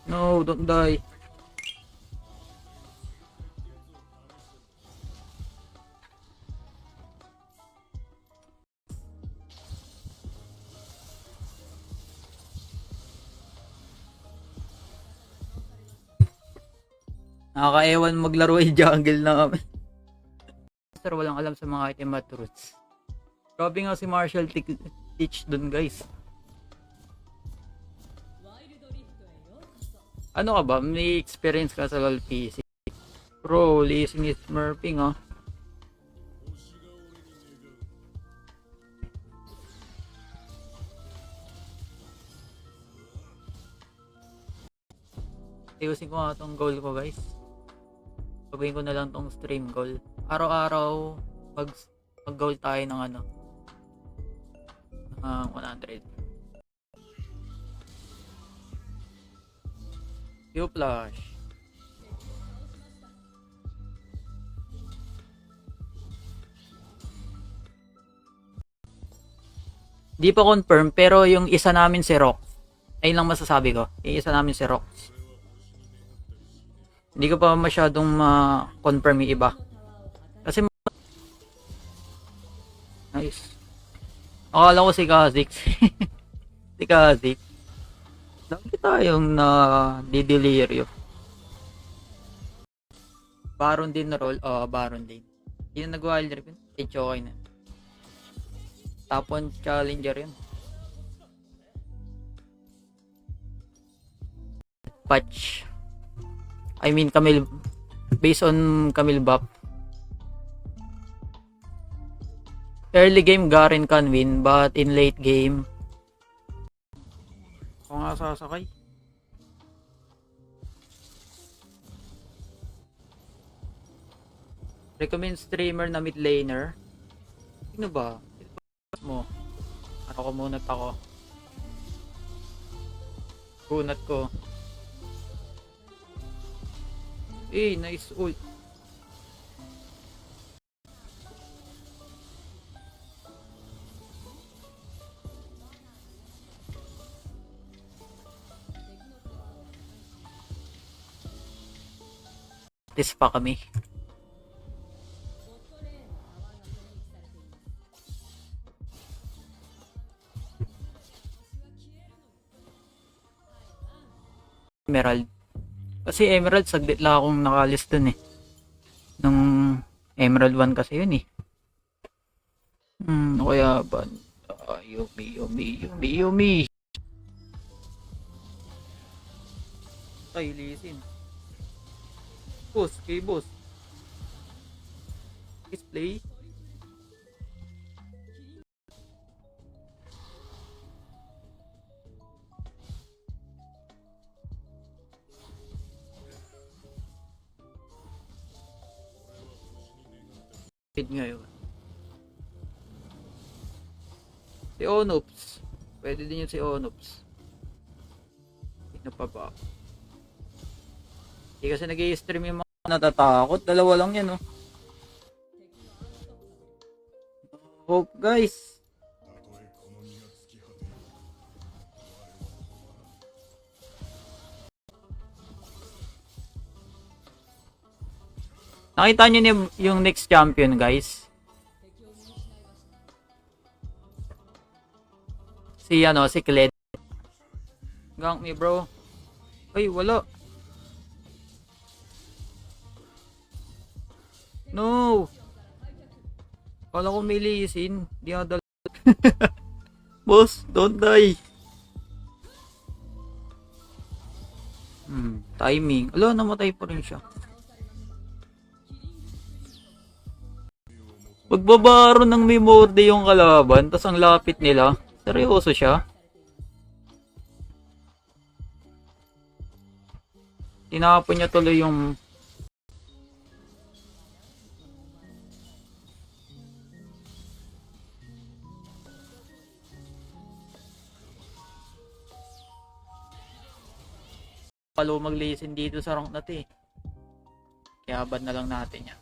No, don't die. Nakakaewan maglaro yung jungle namin. Sir, walang alam sa mga item at roots. Grabe nga si Marshall teach dun, guys. Ano ka ba? May experience ka sa LoL PC? Bro, listening is smurfing, ah. Ayusin ko nga tong goal ko, guys. Sabihin ko na lang tong stream goal. Araw-araw, mag-goal tayo ng ano. 100. Q-flash. Di pa confirm, pero yung isa namin si Rock. Ayun lang masasabi ko. Yung isa namin si Rock. Hindi ko pa masyadong ma-confirm yung iba. Kasi nice. Akala ko si Kha'Zix. Si Kha'Zix. Lagi tayong na dideliryo. Baron din na roll. Baron din. Yun nag-wild rip yun. Okay na. Tapon challenger yun. Patch. I mean Camille. Based on Camille buff. Early game Garen can win, but in late game ako nga sasakay. Recommend streamer na mid laner. Sino ba? Mo. Ano ko muna ako. Kunat ko. Nice ult. This pa kami. Emerald. Kasi Emerald, saglit lang akong nakalis dun eh. Nung Emerald 1 kasi yun eh. Kaya ba? Yumi. Ay, lisin. Boss, kay boss. Display. Ngayon. Si Onops. Pwede din yun si Onops. Sino pa ba? Hindi kasi nag-i-stream yung mga natatakot. Dalawa lang yan, oh. Hope, guys. Nakita nyo yung next champion, guys. Si Kled. Gank me, bro. Ay, wala. No. Kala ko may lisin. Di adal. Boss, don't die. Timing. Ala, namatay pa rin siya. Magbabaro ng Memorde yung kalaban, tas ang lapit nila. Seryoso siya? Tinapon niya tuloy yung palo mag-listen dito sa rank na to eh. Kaya ban na lang natin yan.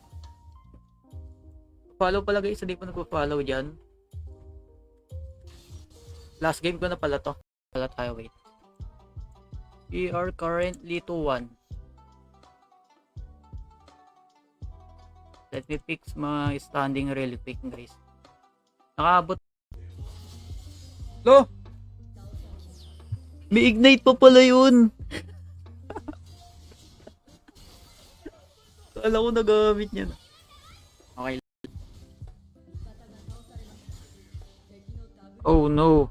Follow pala guys, hindi pa nagpo-follow dyan. Last game ko na pala to. Pala tayo, wait. We are currently 2-1. Let me fix my standing really quick, guys. Nakaabot. Lo! May ignite pa pala yun. Kala ko nagamit niya na. Okay. Oh no.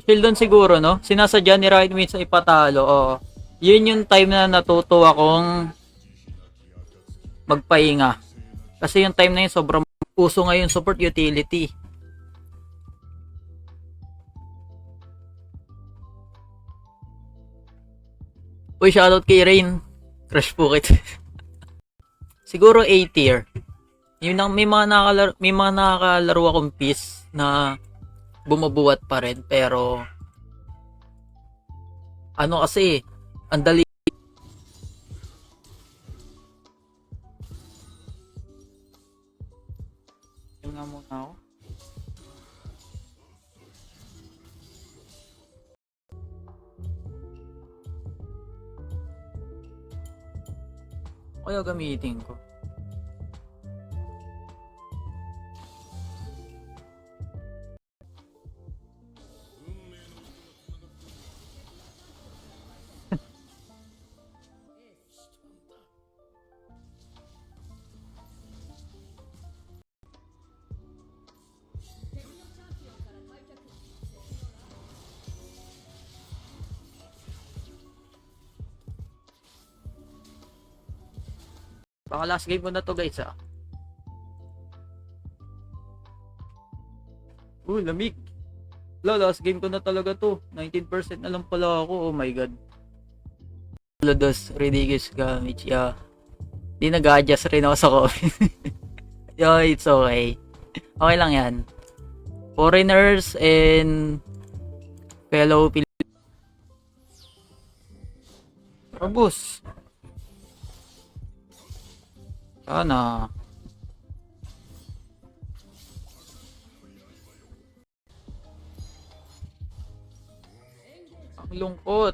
Feel doon siguro, no? Sinasadya ni Riot Wins sa ipatalo. Oo. Yun yung time na natuto akong magpahinga. Kasi yung time na yun, sobrang uso ngayon support utility. Uy, shoutout kay Rain. Crush po kita. Siguro A tier. Yun ang, may mga nakakalaro akong piece na bumubuhat pa rin, pero ano kasi, ang dali. Yung nga muna ako. Kaya gamitin ko. Baka last game ko na to, guys, ah. Lamig. Last game ko na talaga to. 19% na lang pala ako. Oh my god. Lodos, ridiculous damage. Yeah. Di nag-adjust rin ako sa comment. Yo, it's okay. Okay lang yan. Foreigners and fellow Pilipinos. Robust. Sana. Ang lungkot.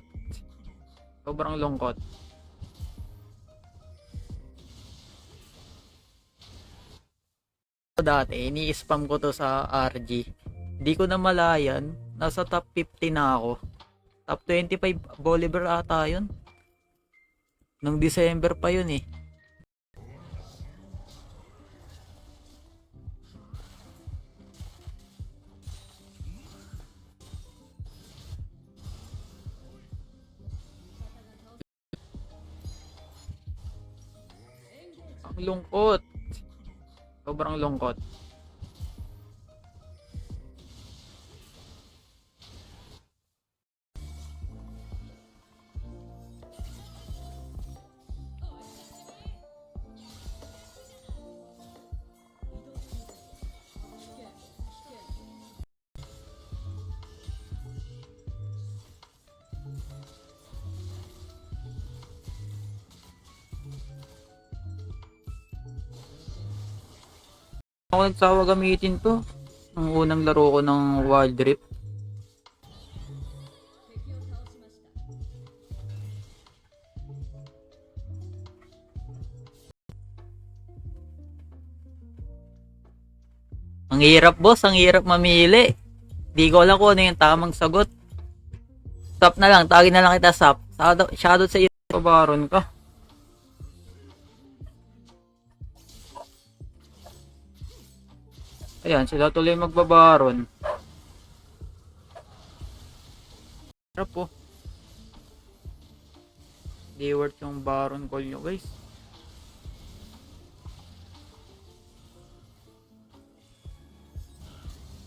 Sobrang lungkot. Dati, ini-spam ko to sa RG. Hindi ko na malayan. Nasa top 50 na ako. Top 25 Bolivar ata yun. Nung December pa yun eh. Ang lungkot. Sobrang lungkot. Ako nagsawa gamitin to. Ang unang laro ko ng Wild Rift. Ang hirap, boss. Ang hirap mamili. Di ko alam kung ano yung tamang sagot. Stop na lang. Tagin na lang kita, Sap. Shoutout sa iyo. Pabaron ka. Ayan, sila tuloy magbabaron. Harap po. Di worth yung baron call nyo, guys.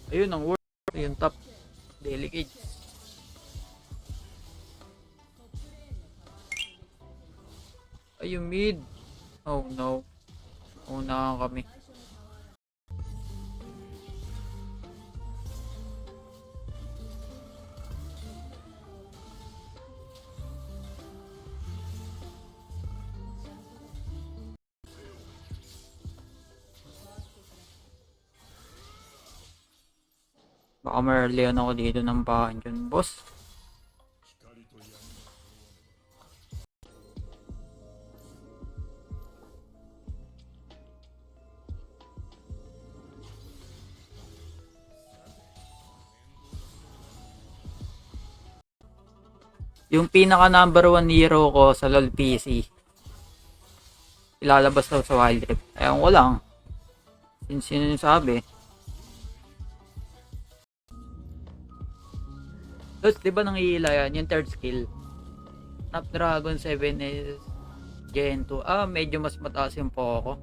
Ayun ang worth. Ayun top. Delicate. Ayun mid. Oh no. Unahan kami. Baka ma-earlyan ako dito ng bahan dyan, boss. Yung pinaka number 1 hero ko sa LoL PC, ilalabas daw sa Wild Rift. Ewan ko lang. Sino yung sabi? Tapos, di ba nangihila yan? Yung third skill. Snapdragon 7 is Gen 2. Medyo mas mataas yung Poco.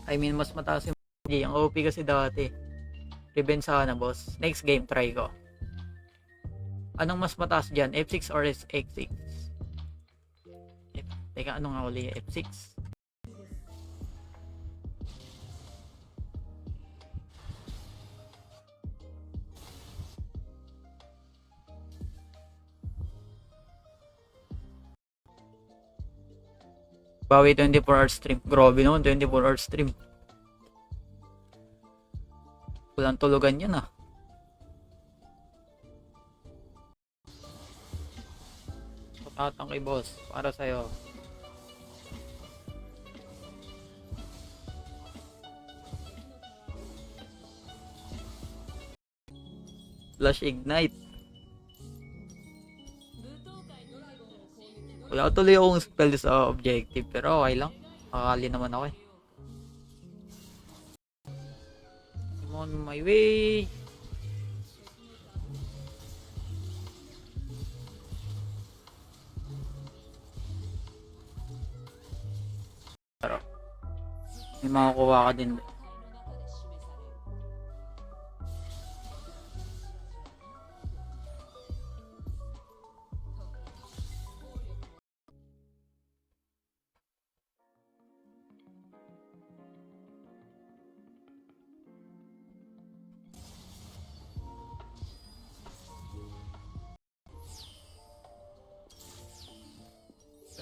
I mean, mas mataas yung G. Ang OP kasi dati. Revenge sana, boss. Next game, try ko. Anong mas mataas dyan? F6 or X6? Teka, ano nga uli? F6? Bawi 24 hours stream. Grabe naman, 24 hours stream. Walang tulugan yan ah. Patatang kay boss. Para sa'yo. Flash Ignite. Wala tuloy akong spell sa objective. Pero okay lang. Makakali naman ako eh. I'm on my way. Pero may makakuha ka din.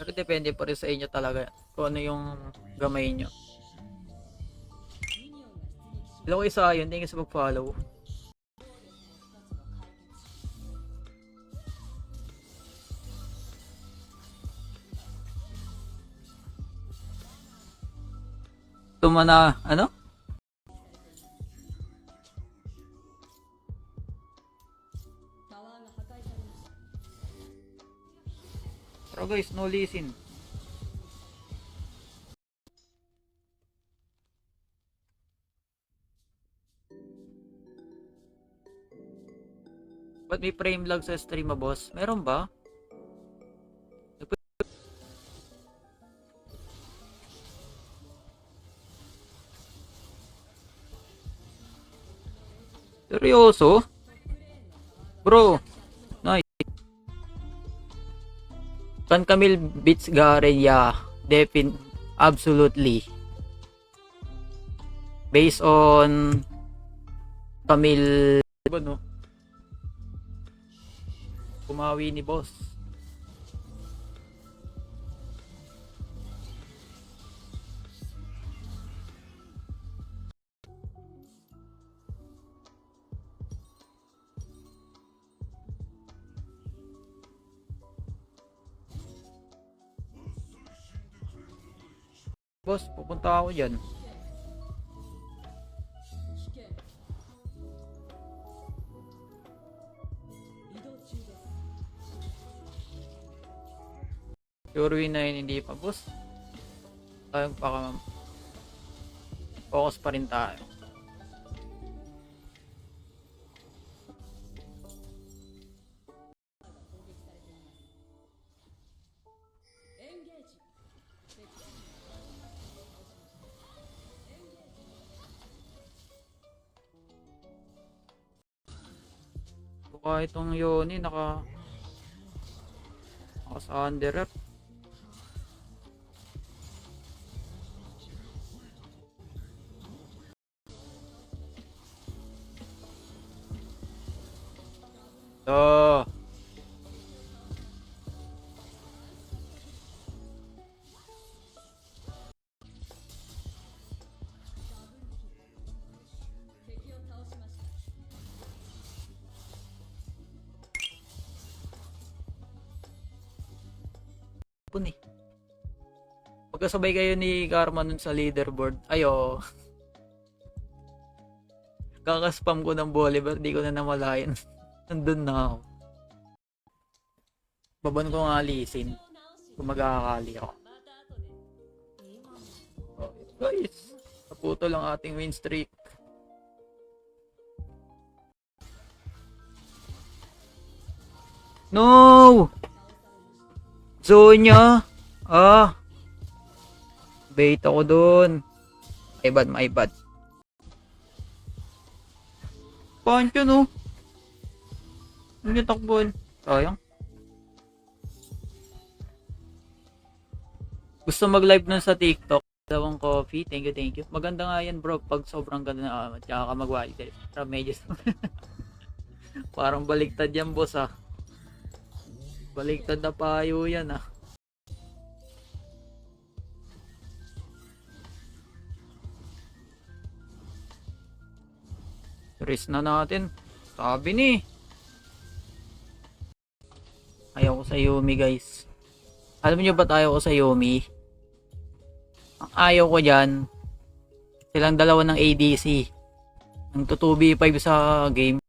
Pero depende pa rin sa inyo talaga kung ano yung gamay nyo. Hello kayo sa yun, thank you sa mag-follow. Tuma na, ano? Pero guys, no listen. Ba't may frame lag sa stream mo, boss? Meron ba? Seryoso? Bro, nice. Can Camille beats Garen? Yeah, absolutely. Based on Camille, diba no? Kumawi ni boss. Boss, pupunta ako dyan. Sure win na yun, hindi pa boss. Tayong baka focus pa rin tayo. Kahit itong Yoni naka sa under rep. Oh. Pun eh. Magkasabay kayo ni Karma nun sa leaderboard. Ayo. Kakaspam ko ng Bolivar, di ko na namalayan. Nandun na ako. Baban ko nga alisin. Kung magkakali ako. Okay, guys. Naputo lang ating win streak. No! Zonya! Ah! Bait ako dun. My bad. Pancho no? Hindi takbuhan. Sayang. Gusto mag-live nun sa TikTok. Dalawang coffee. Thank you. Maganda nga yan bro. Pag sobrang ganda na tsaka ka mag-wallet. Pero medyo parang baliktad yan boss ah. Baliktad na payo yan ah. Risk na natin. Sabi ni. Ayaw ko sa Yumi guys. Alam niyo ba tayo ko sa Yumi? Ang ayaw ko dyan. Silang dalawa ng ADC. Ang 2v5 sa game.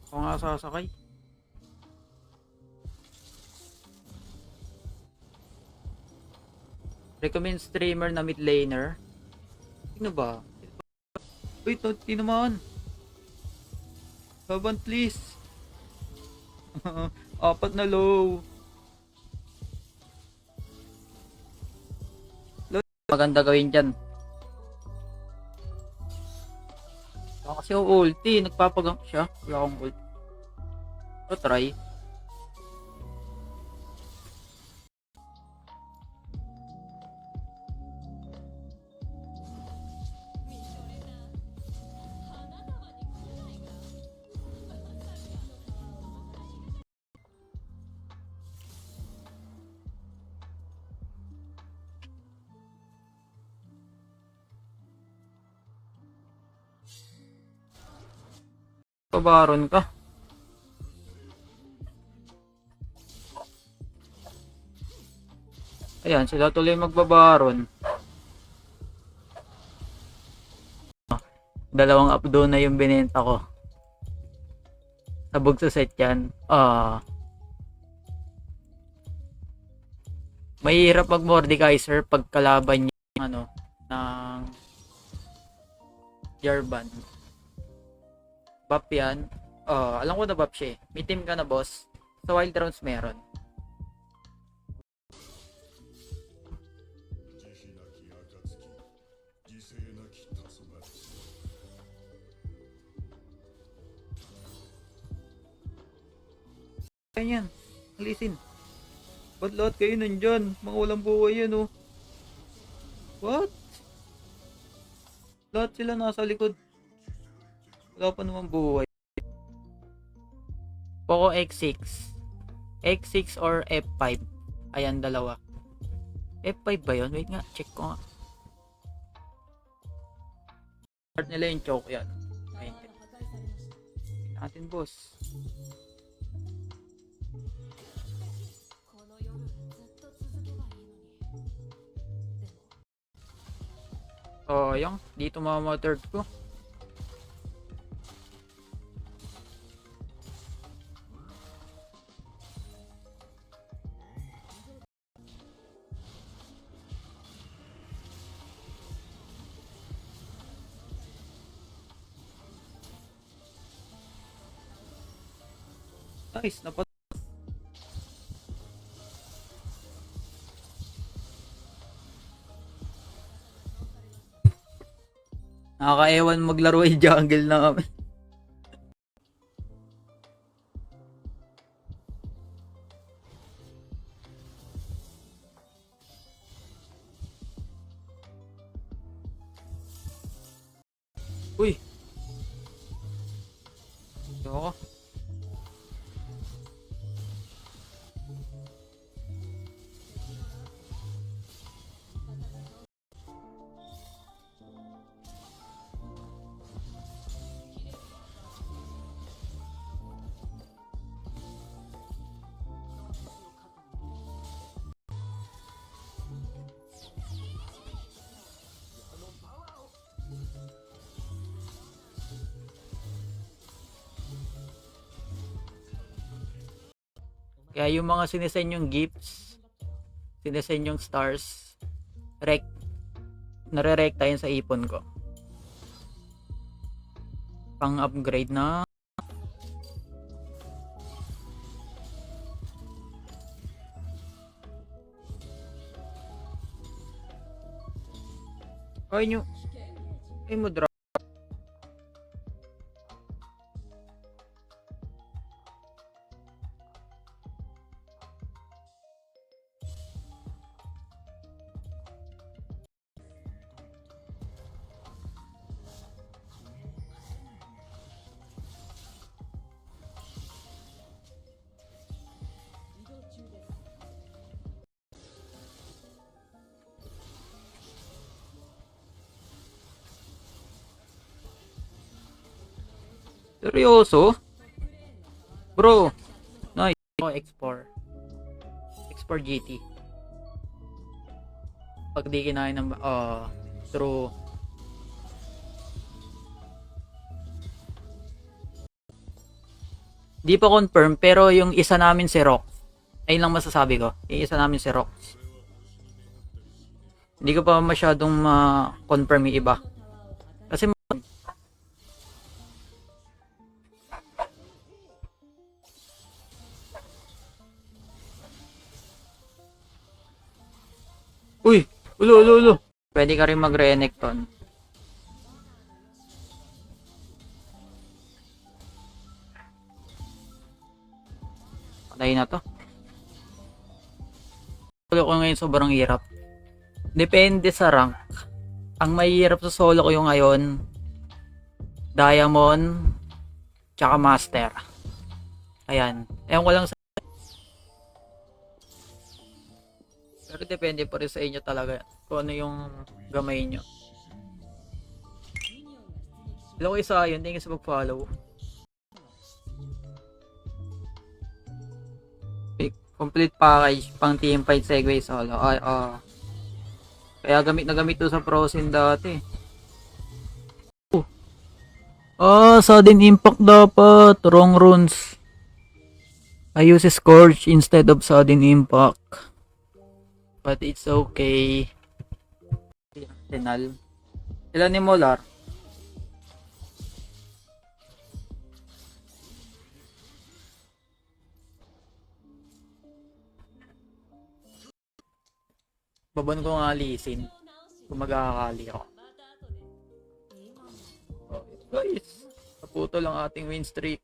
Ako nga sasakay. Recommend streamer na mid laner. Sino ba? Wait, di naman. Laban please. Apat na low. Maganda gawin dyan. Kasi ako ulti. Nagpapagank siya. Wala akong ulti. So try. Pabaron ka. Ayan, sila tuloy magbabaron. Dalawang updo na yung binenta ko. Sabog sa set yan. Mahirap mag Mordekaiser pag kalaban niya ng Jarvan. Buff yan. Alam ko na buff siya eh. May team ka na boss. Sa wild rounds meron. Ganyan. Alisin. Ba't lahat kayo nandyan? Mga walang buhay yan oh. What? Lahat sila nasa likod. Wala pa naman buhay. Poco X6. X6 or F5. Ayan, dalawa. F5 ba yun? Wait nga, check ko nga. Start nila yung choke yan. Ayun. Natin boss. Yung dito mama-third ko. Nice, napat. Nakakaewan maglaro yung jungle namin. Uy. Ito ako. Kaya yung mga sinesend yung gifts, sinesend yung stars, nare-rekta yun sa ipon ko. Pang upgrade na. Ay nyo. Ay mo drop. Seryoso? Bro. Nice. Oh, X4 GT. Pag di kinain ng true. Di pa confirm pero yung isa namin si Rock. Ayun lang masasabi ko. Yung isa namin si Rock. Hindi ko pa masyadong ma-confirm yung iba. Kasi uy, ulo. Pwede ka rin mag-Renekton. Patay na to. Solo ko ngayon sobrang hirap. Depende sa rank. Ang mahirap sa solo ko yung ngayon, Diamond, tsaka Master. Ayan. Ewan ko lang sa... Pero depende pa rin sa inyo talaga kung ano yung gamay nyo. Hello isa yun, thank you sa mag-follow. Complete package pang team fight Segway solo. Kaya gamit na gamit to sa Prosin dati. Sudden impact dapat. Wrong runes. I use Scourge instead of sudden impact. But it's okay. Arsenal. Ilan ni Molar? Baban ko nga lisin kung magkakali ako. Guys, naputo lang ating win streak.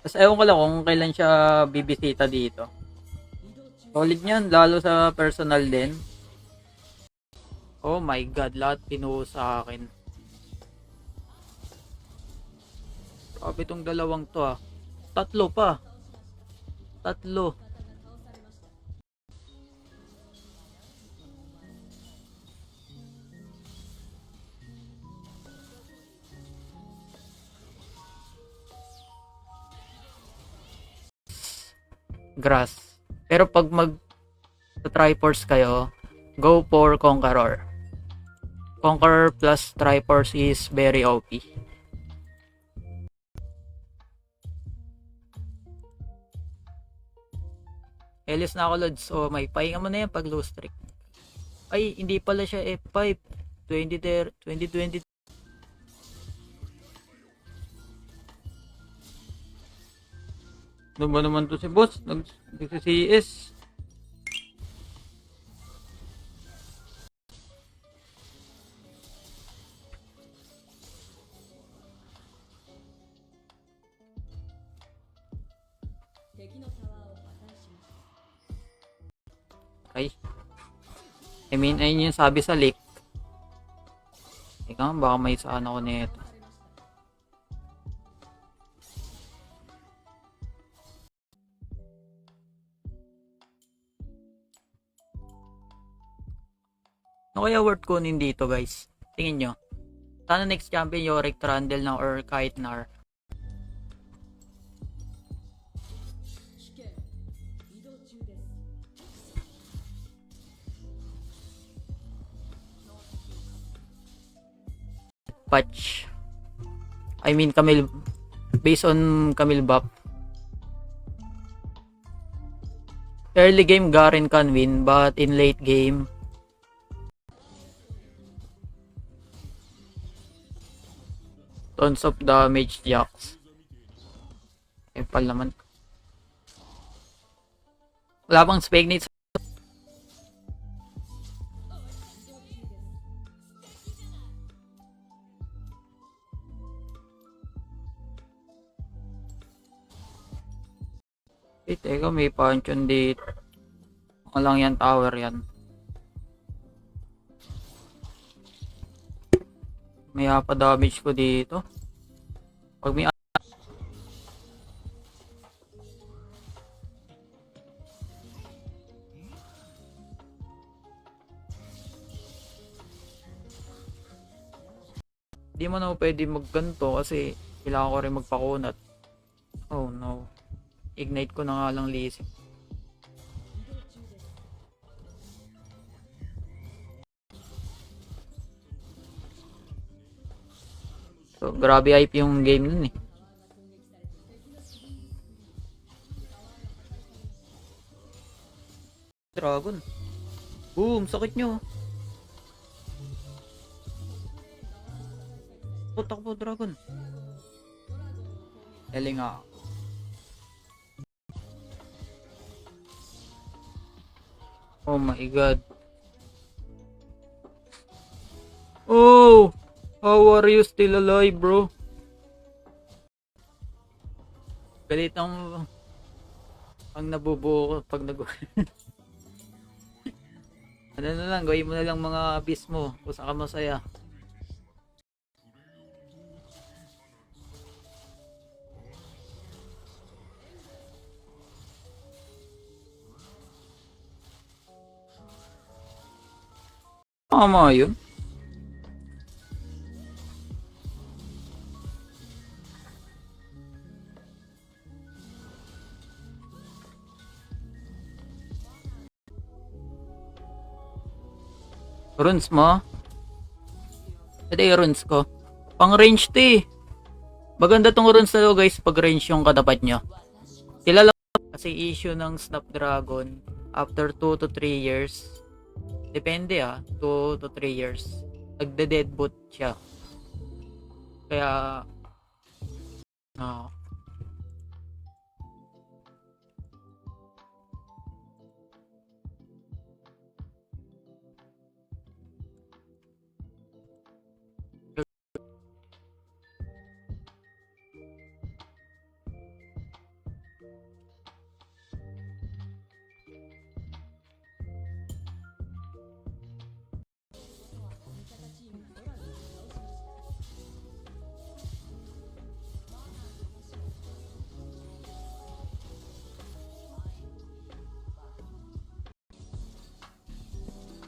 Tapos ewan ko lang kung kailan siya bibisita dito. Solid niyan, lalo sa personal din. Oh my god, lahat pinuho sa akin. Grabe itong dalawang to ah. Tatlo pa. Tatlo. Grass. Pero pag Triforce kayo, go for Conqueror. Conqueror plus Triforce is very OP. Elis na ako, Lods. So, may pahinga mo na yan pag low streak. Ay, hindi pala siya F5. 2020. Ano ba naman to si boss? Nag-CS. Okay. I mean, ayun yung sabi sa leak. Ika, baka may saan ako nito. Ano kaya worth kunin dito guys? Tingin nyo. Sana next champion Yorick, Trundle na or kahit Nar. patch. I mean, Camille, based on Camille buff. Early game, Garen can win, but in late game, tons of damage, Jax. Pal naman. Wala pang Spagnates. Teka, may punch-on dito. Walang yan, tower yan. May hapa damage ko dito. Pag may di mo na pwede magganto kasi kailangan ko rin magpakunat. Oh no. Ignite ko na nga lang Lee Sin. So, grabe hype yung game nun eh. Dragon. Boom! Sakit nyo. Takbo, Dragon. Eling nga. Oh my god. Oh! How are you still alive, bro? Galit ang nabubuo ko pag ano na lang, gawin mo na lang mga beast mo kung saan ka masaya. Tama yun. Runes mo? Ito yung runes ko. Pang range to eh. Maganda tong runes na to guys pag range yung katapat nyo. Kilala kasi issue ng Snapdragon after 2 to 3 years. Depende 2 to 3 years. Nagde-deadboot siya. Kaya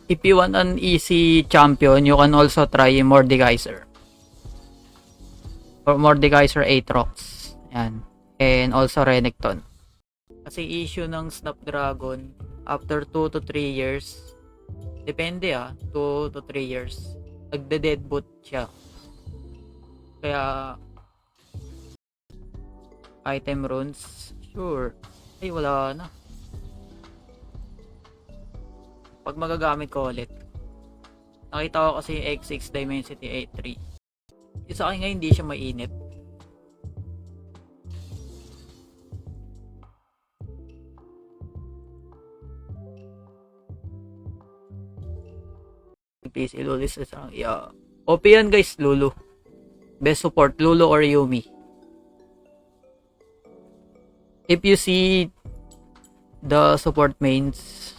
if you want an easy champion, you can also try Mordekaiser. Or Mordekaiser Aatrox. Yan. And also Renekton. Kasi issue ng Snapdragon after 2 to 3 years. Depende 2 to 3 years. Nagde-deadboot siya. Kaya item runes, sure. Ay wala na. Pag magagamit ko ulit. Nakita ko kasi X6 Dimensity 8.3. Yung sa akin ngayon hindi siya mainit. PC Lulu is yeah. OP yan guys, Lulu. Best support, Lulu or Yumi. If you see the support mains,